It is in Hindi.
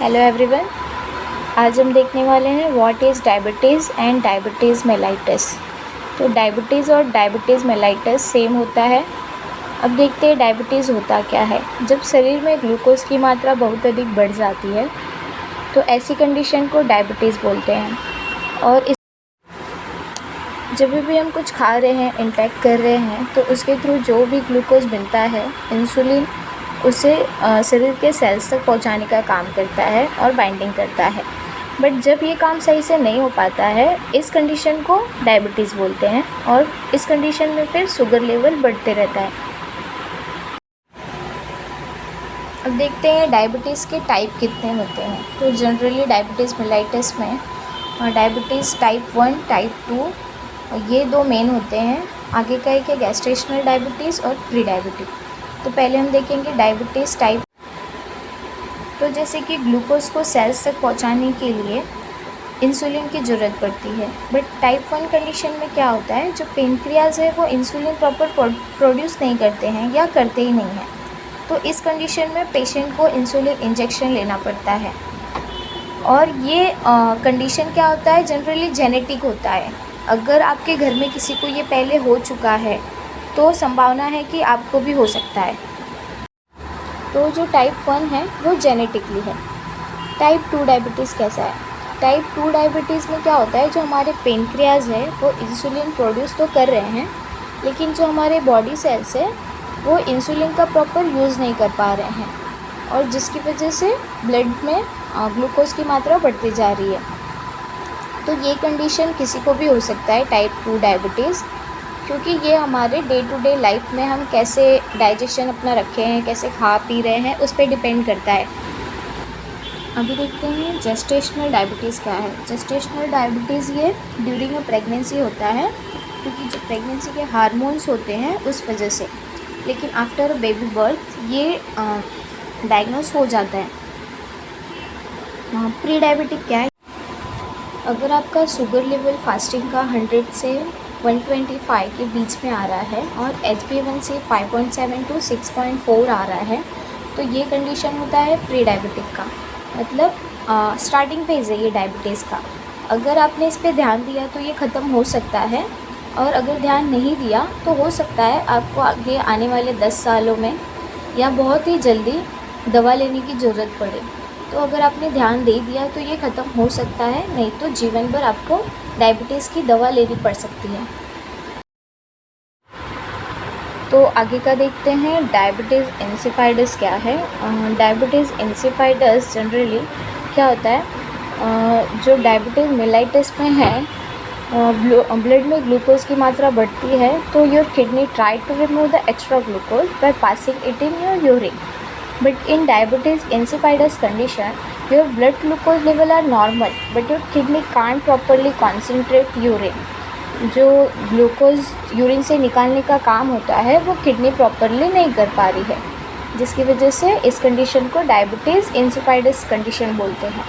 Hello everyone. आज हम देखने वाले हैं what is diabetes and diabetes mellitus. तो डायबिटीज़ और डायबिटीज़ मेलाइटस सेम होता है। अब देखते हैं डायबिटीज़ होता क्या है। जब शरीर में ग्लूकोज़ की मात्रा बहुत अधिक बढ़ जाती है तो ऐसी कंडीशन को डायबिटीज़ बोलते हैं। और इस जब भी हम कुछ खा रहे हैं, इंटेक कर रहे हैं, तो उसके थ्रू जो भी ग्लूकोज़ बनता है, इंसुलिन उसे शरीर के सेल्स तक पहुंचाने का काम करता है और बाइंडिंग करता है। बट जब ये काम सही से नहीं हो पाता है, इस कंडीशन को डायबिटीज़ बोलते हैं। और इस कंडीशन में फिर शुगर लेवल बढ़ते रहता है। अब देखते हैं डायबिटीज़ के टाइप कितने होते हैं। तो जनरली डायबिटीज़ मेलाइटस में डायबिटीज़ टाइप 1, टाइप 2 ये दो मेन होते हैं। आगे का एक है गैस्ट्रेशनल डायबिटीज़ और प्री डायबिटीज़। तो पहले हम देखेंगे डायबिटीज़ टाइप। तो जैसे कि ग्लूकोज़ को सेल्स तक पहुंचाने के लिए इंसुलिन की ज़रूरत पड़ती है। बट टाइप 1 कंडीशन में क्या होता है, जो पेनक्रियाज है वो इंसुलिन प्रॉपर प्रोड्यूस नहीं करते हैं या करते ही नहीं हैं। तो इस कंडीशन में पेशेंट को इंसुलिन इंजेक्शन लेना पड़ता है। और ये कंडीशन क्या होता है, जनरली जेनेटिक होता है। अगर आपके घर में किसी को ये पहले हो चुका है तो संभावना है कि आपको भी हो सकता है। तो जो टाइप 1 है वो जेनेटिकली है। टाइप 2 डायबिटीज़ कैसा है? टाइप 2 डायबिटीज़ में क्या होता है, जो हमारे पेनक्रियाज है वो इंसुलिन प्रोड्यूस तो कर रहे हैं, लेकिन जो हमारे बॉडी सेल्स है वो इंसुलिन का प्रॉपर यूज़ नहीं कर पा रहे हैं, और जिसकी वजह से ब्लड में ग्लूकोज़ की मात्रा बढ़ती जा रही है। तो ये कंडीशन किसी को भी हो सकता है, टाइप 2 डायबिटीज़, क्योंकि ये हमारे डे टू डे लाइफ में हम कैसे डाइजेशन अपना रखे हैं, कैसे खा पी रहे हैं, उस पर डिपेंड करता है। अभी देखते हैं जेस्टेशनल डायबिटीज़ क्या है। जेस्टेशनल डायबिटीज़ ये ड्यूरिंग अ प्रेगनेंसी होता है, क्योंकि जो प्रेगनेंसी के हार्मोन्स होते हैं उस वजह से। लेकिन आफ्टर बेबी बर्थ ये डायग्नोस हो जाता है। प्री डायबिटिक क्या है? अगर आपका शुगर लेवल फास्टिंग का 100 से 125 के बीच में आ रहा है और HbA1c 5.7 to 6.4 आ रहा है, तो ये कंडीशन होता है प्री डायबिटिक का। मतलब स्टार्टिंग फेज़ है ये डायबिटीज़ का। अगर आपने इस पर ध्यान दिया तो ये ख़त्म हो सकता है, और अगर ध्यान नहीं दिया तो हो सकता है आपको आगे आने वाले 10 सालों में या बहुत ही जल्दी दवा लेने की ज़रूरत पड़े। तो अगर आपने ध्यान दे दिया तो ये ख़त्म हो सकता है, नहीं तो जीवन भर आपको डायबिटीज़ की दवा लेनी पड़ सकती है। तो आगे का देखते हैं डायबिटीज़ इंसिपिडस क्या है। डायबिटीज़ इंसिपिडस जनरली क्या होता है, जो डायबिटीज़ मेलाइटस में है, ब्लड में ग्लूकोज़ की मात्रा बढ़ती है, तो your kidney try to remove the extra glucose by passing it in your urine. But in diabetes insipidus condition, your blood glucose level are normal, but your kidney can't properly concentrate urine. जो ग्लूकोज यूरिन से निकालने का काम होता है वो किडनी प्रॉपरली नहीं कर पा रही है, जिसकी वजह से इस कंडीशन को डायबिटीज़ इंसिपिडस कंडीशन बोलते हैं।